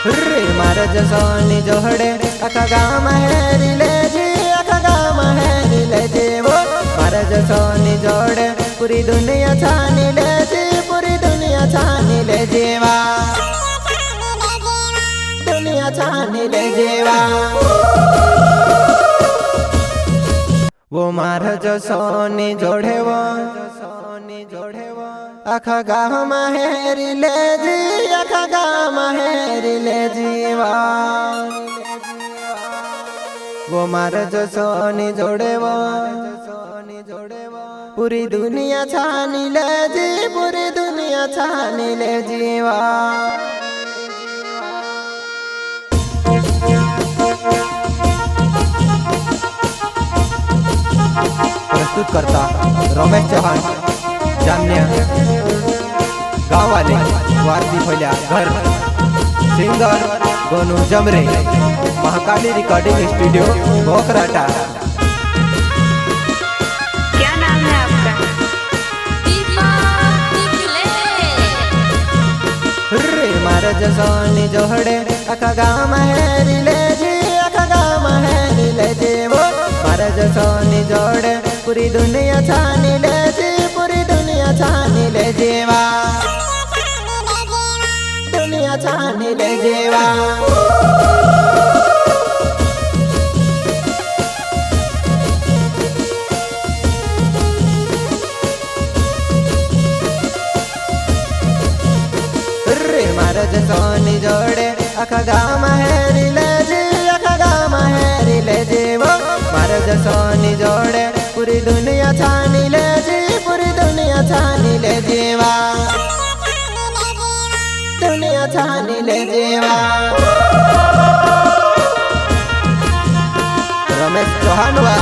रे महाराज सोनी जोड़े आखा गाम हेरिले जी आखा गाम हेरिले जी वो महाराज सोनी जोड़े पूरी दुनिया छानी ले जी पूरी दुनिया छानी ले जीवा दुनिया छानी ले जीवा वो महाराज सोनी जोड़े वो आखा गाम हेरिले जी आखा गाम हेरिले जीवा वो महाराज सोनी जोड़े वो पूरी दुनिया छानी ले जी पूरी दुनिया छानी ले जीवा प्रस्तुत करता रमेश चौहान जामनिया गाँव वाले वारदी फैलिया घर सिंगर गोनू जमरे महाकाली रिकॉर्डिंग स्टूडियो बोकराटा। क्या नाम है आपका? रे महाराज सोनी जोड़े आखा गाम हेरिले जी आखा गाम हेरिले जी वो महाराज सोनी जोड़े पूरी दुनिया छानी ले जी पूरी दुनिया छानी ले जीवा दुनिया छानी ले जीवा रे महाराज सोनी जोड़े आखा गाम हेरिले जी आखा गाम हेरिले जी वो महाराज सोनी जोड़े पूरी दुनिया छानी ले जी पूरी दुनिया छानी ले जीवा दुनिया छानी ले जीवा रमेश चौहान वा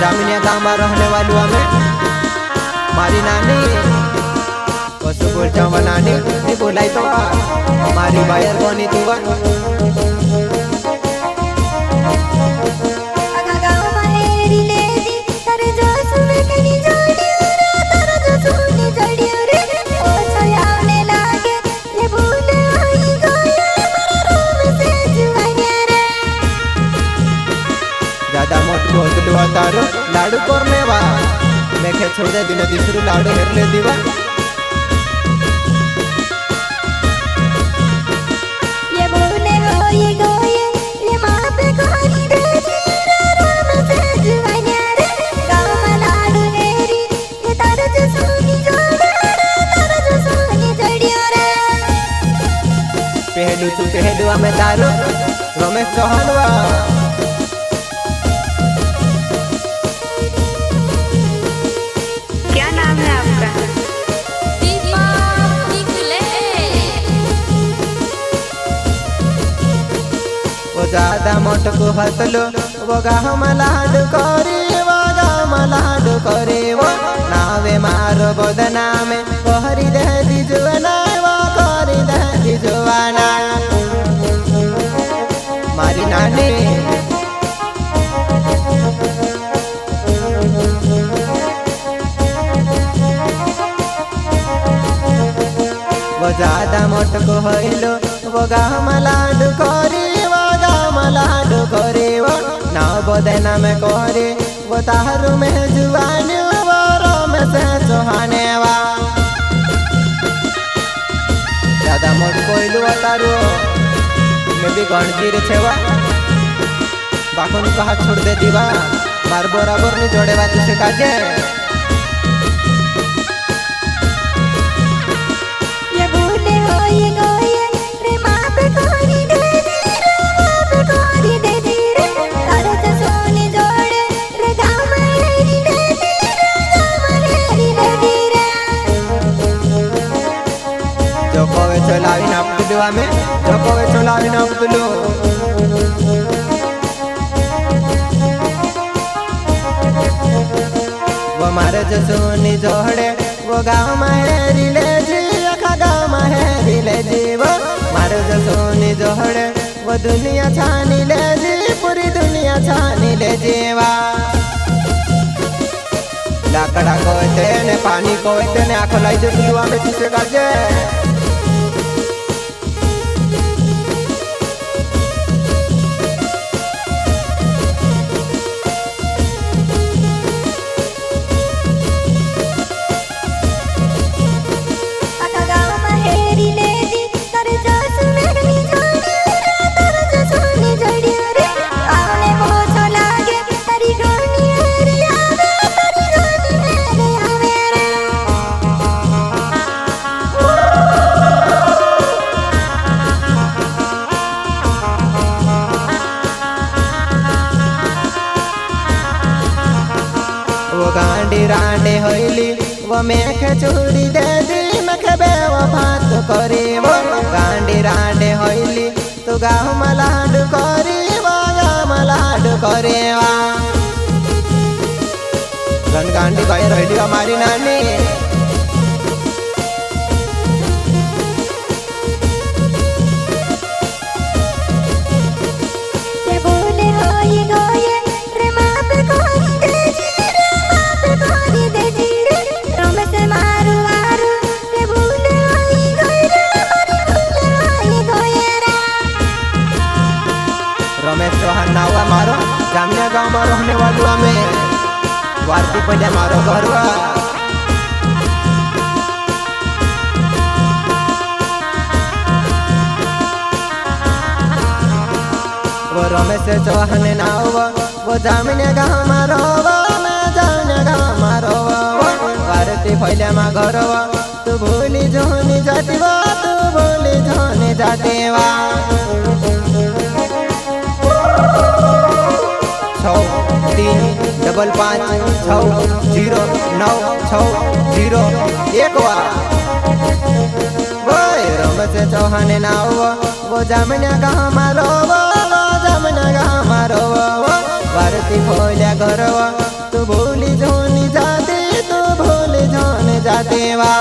जामिनिया गाँव में रहने वाली हमें मारी नानी पशु बोल चावा नानी नहीं बोलाई तो मारी बायर कोनी तू ज्यादा मोट बोतलू तारो लाडू करने वा मैं खे छोड़ दे दिन दिसरू लाडू हेरले दीवा ये बोले हो ये गोये ये माँ पे कोरी दे राम से जुआनिया रे गाँव में लाडू नेरी ये तारा जो सोनी जोड़ा तारा जो सोनी जड़िया रे पहलू तू पहलू हमें तारो रमेश चौहान वा क्या नाम है आपका? वो ज्यादा मोट को हतलो वो गाँव में लाडू करी वो गाँव में लाडू करी वो नावे मारो बदना में कहरी दे दिजुआना वो कहरी दे दिजुआना मारी नानी वो ज्यादा मोट को होइलो वो गाँव में लाडू करी वो गाँव में लाडू करी वो नाव बदना में करी वो तारू में जुआनी वो रोम से चौहाने वा ज्यादा मोट कोइलू तारू मैं भी गणजीर छेवा बाकुन को हाथ छोड़ दे दीवा मार बराबर नहीं जोड़े बात से काजे ये बोले हो ये गोये रे माँ पे कोरी दे माँ पे कोरी दे रे तारा जो सोनी जोड़े रे गाँव में हेरी ले गाँव में हेरी ले रे जो कोवे चलावी ना पुतलू हमें जो कोवे चलावी ना पुतलू वो महाराज सोनी जोड़े वो गाँव में हेरिले जी आखा गाँव में हेरिले जी वो महाराज सोनी जोड़े वो दुनिया छानी ले जी पूरी दुनिया छानी ले जीवा लाकड़ा कोते ने पानी कोते ने आँख लाई दे तुलुआ में किसे काजे गांडी रांडे होइली वो मेख चूड़ी दे दी मख बेवफात करे वो गांडी रांडे होइली तू गाँव मलाड करी वो गाँव मलाड करे वा गांडी बाई रहली हमारी नानी रमेश चौहान नावा मारो जामने गाँव में रहने वालों में वारती पहले मारो घरवा वो रमेश चौहान नावा वो जामने गाँव में रहो मैं जामने गाँव में रहो वारती पहले माँ घरवा तू भूली जोनी जाती वा तू भूली जोनी जाती वा 6 3 5 5 6 0 9 6 0 एक रमेश चौहान नाव वो जामने गाँव मारो वो जामने गाँव मारो भारती भोल्या घरवा तू भूली जोनी जाते तू भूली जोनी जाते वा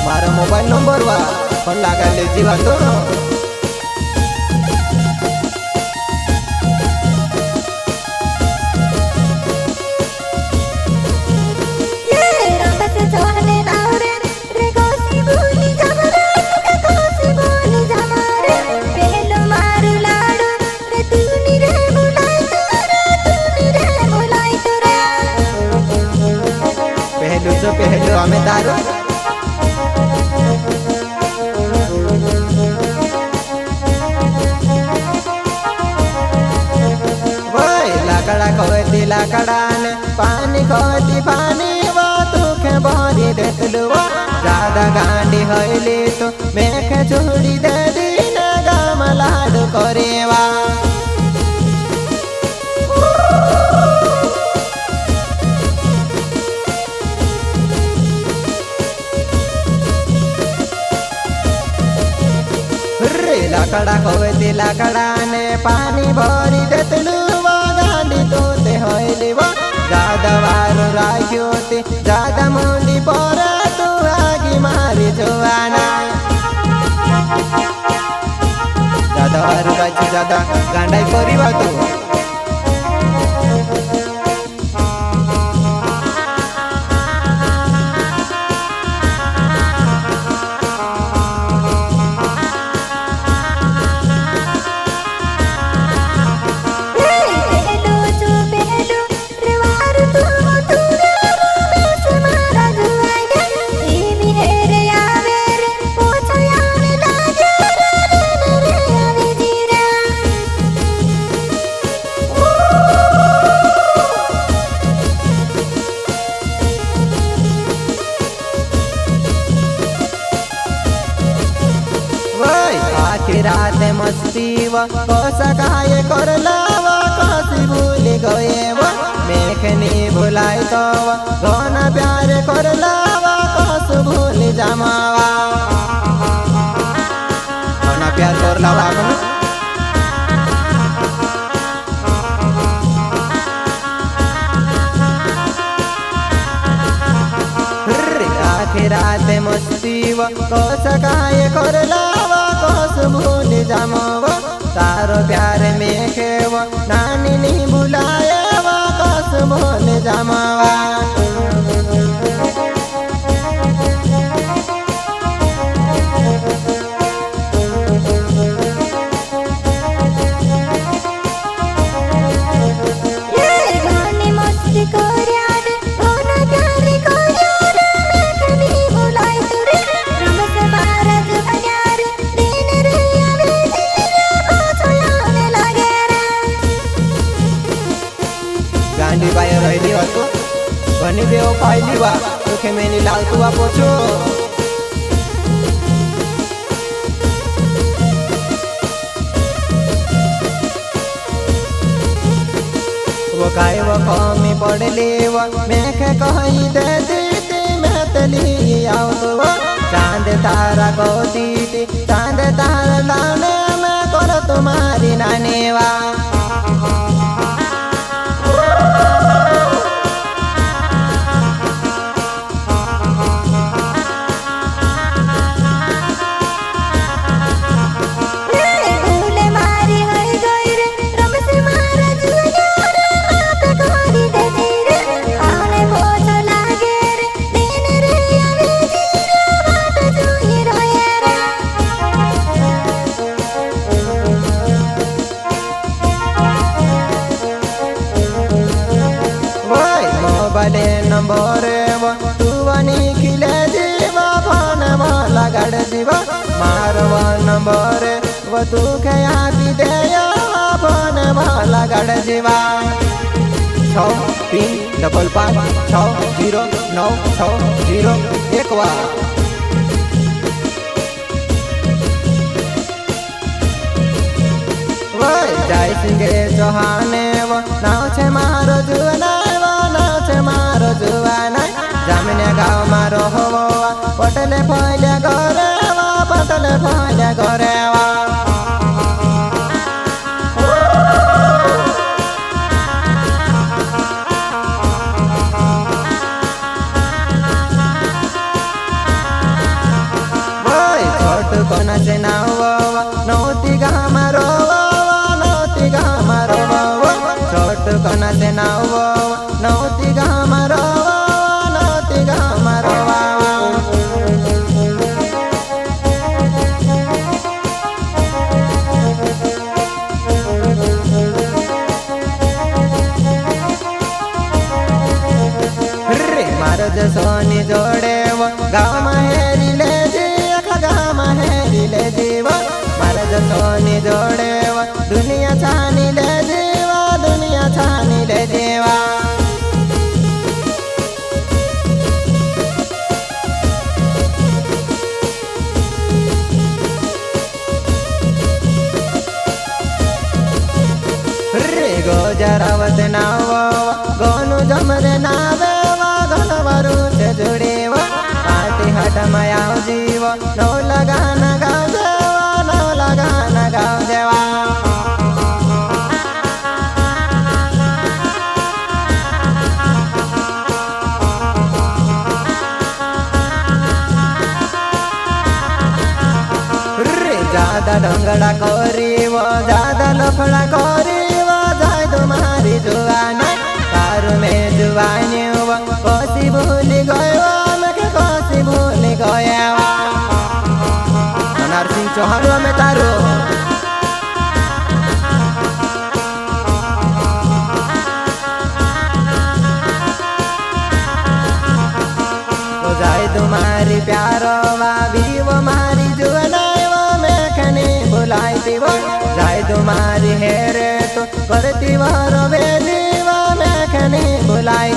मारा मोबाइल नंबर वा फोन लगा लीजिए वा तो पहलू हमें तारो लाकड़ा कहती लाकड़ा ने पानी कहती पानी वो तुखे भरी देतलू ज्यादा गांडी होइली तो मेख चूड़ी दे दी ना गाम लाडू करेवा लाकड़ा कहती लाकड़ा ने पानी भरी देतलू गांडी तो ते होइली वो ज्यादा वार राखियो ते ज्यादा मुंडी पर तू आगी मारी जोआना ज्यादा वार राखी ज्यादा गांडाई करिवा तू रात मस्ती व कोसा काय कर लावा कसी भूल गए वो मेखनी भुलाई तो घना प्यार कर लावा कस भूल जमावा घना प्यार कर लावा रात मस्ती व कोसा काय कर लावा कस भूल जमाव तारो प्यार में खेव नानी नहीं भुलाए वा कस भूल जमावा गांडी बाय रहली हतो बनी देव पाइली वा तुखे मेनी लालतू वा पोछो वो कमी पड़ली वो मेख कही दे दीदी मैं तली आओ तो वो चांद तारा को दीदी चांद तारा लाने में करो तुम्हारी नानी वा बले नंबर वो तू वनी खिले जीवा भान वाला गड़ जीवा मारवा नंबर वो तू खया भी दे भान वाला गड़ जीवा 635560960 एक बार जय सिंह चौहाने वो नाव छे मारो जुआना मारो जुआना जामिने गाँव मारो हो पटले फैले घरे पटले फैले घरे छोट कोना से नाव नौती गाँव मारो छोट कोना से नाव नौती गाँव मारो मारो सोनी जोड़े वो गाँव हेरी ले जी गाँव हेरी ले जीवा मारो सोनी जोड़े वो दुनिया छानी ले जीवा दुनिया छानी ले जीवा गोजरावत नाव गोनु जमरे नावे गन वरु से जुड़े वो पाटी हट मयाव जीव नौ लगाना गाँव देवा नौ लगाना गाँव देवा ज्यादा ढंगड़ा करी वो ज्यादा लफड़ा करी वो जाए तुम्हारी जुआना तारू में जुआनी वो कोसी भूल गयो मैं कोसी भूल गया नरसिंह चौहान में तारू वो जाए तुम्हारी प्यारो वावी वो मारी जुआना बुलाई वो जाए तुम्हारी हेरे तो करती वो रोवेली वो मैं बुलाई